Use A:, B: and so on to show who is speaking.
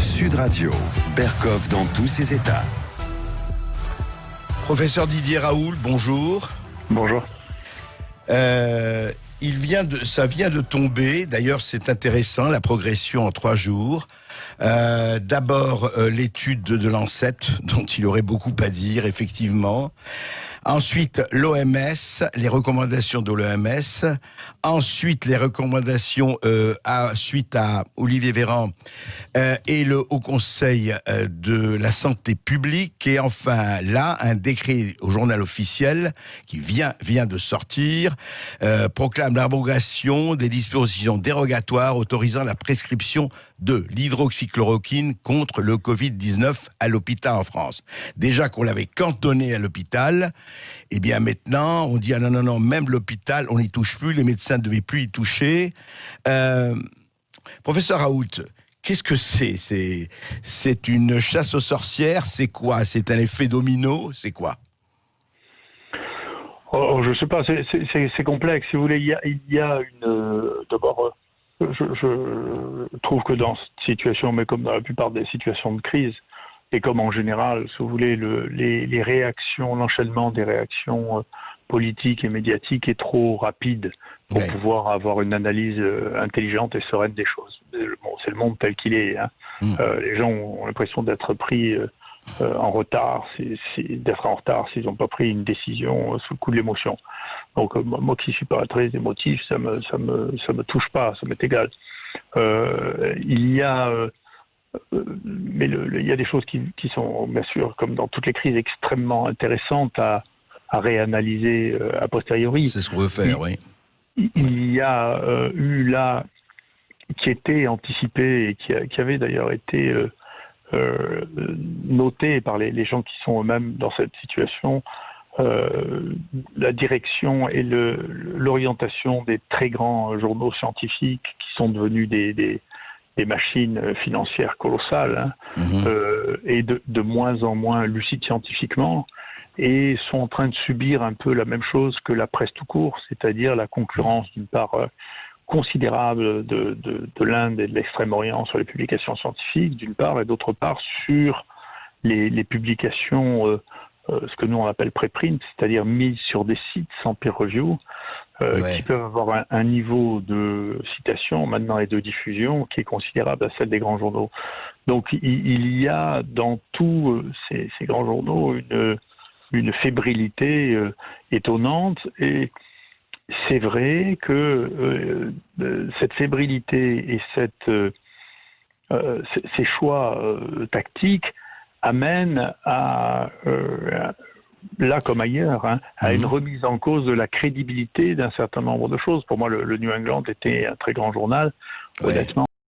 A: Sud Radio, Berkov dans tous ses états.
B: Professeur Didier Raoult, bonjour.
C: Bonjour.
B: Ça vient de tomber, d'ailleurs c'est intéressant, la progression en 3 jours. D'abord l'étude de Lancet, dont il aurait beaucoup à dire, effectivement. Ensuite, l'OMS, les recommandations de l'OMS. Ensuite, les recommandations suite à Olivier Véran et le Haut Conseil de la Santé publique. Et enfin, là, un décret au journal officiel qui vient de sortir proclame l'abrogation des dispositions dérogatoires autorisant la prescription de l'hydroxychloroquine contre le Covid-19 à l'hôpital en France. Déjà qu'on l'avait cantonné à l'hôpital, et bien maintenant, on dit, ah non, même l'hôpital, on n'y touche plus, les médecins ne devaient plus y toucher. Professeur Raoult, qu'est-ce que c'est ? C'est une chasse aux sorcières ? C'est quoi ? C'est un effet domino ? C'est quoi ?
C: Je ne sais pas, c'est complexe. Si vous voulez, il y a une... D'abord, je trouve que dans cette situation, mais comme dans la plupart des situations de crise, et comme en général, si vous voulez, les réactions, l'enchaînement des réactions politiques et médiatiques est trop rapide pour pouvoir avoir une analyse intelligente et sereine des choses. Bon, c'est le monde tel qu'il est. Hein. Les gens ont l'impression d'être pris en retard, d'être en retard s'ils n'ont pas pris une décision sous le coup de l'émotion. Donc moi qui suis pas très émotif, ça me touche pas, ça m'est égal. Il y a des choses qui sont bien sûr, comme dans toutes les crises, extrêmement intéressantes à réanalyser a posteriori.
B: C'est ce qu'on veut faire, oui.
C: Il y a eu là qui était anticipé et qui avait d'ailleurs été noté par les gens qui sont eux-mêmes dans cette situation, la direction et l'orientation des très grands journaux scientifiques qui sont devenus des machines financières colossales, et de moins en moins lucides scientifiquement, et sont en train de subir un peu la même chose que la presse tout court, c'est-à-dire la concurrence d'une part considérable de l'Inde et de l'Extrême-Orient sur les publications scientifiques, d'une part, et d'autre part sur les publications, ce que nous on appelle préprint, c'est-à-dire mises sur des sites sans peer review, qui peuvent avoir un niveau de citation maintenant et de diffusion qui est considérable à celle des grands journaux. Donc il y a dans tous ces grands journaux une fébrilité étonnante, et c'est vrai que cette fébrilité et ces choix tactiques amènent à là comme ailleurs, à une remise en cause de la crédibilité d'un certain nombre de choses. Pour moi, le New England était un très grand journal. Honnêtement,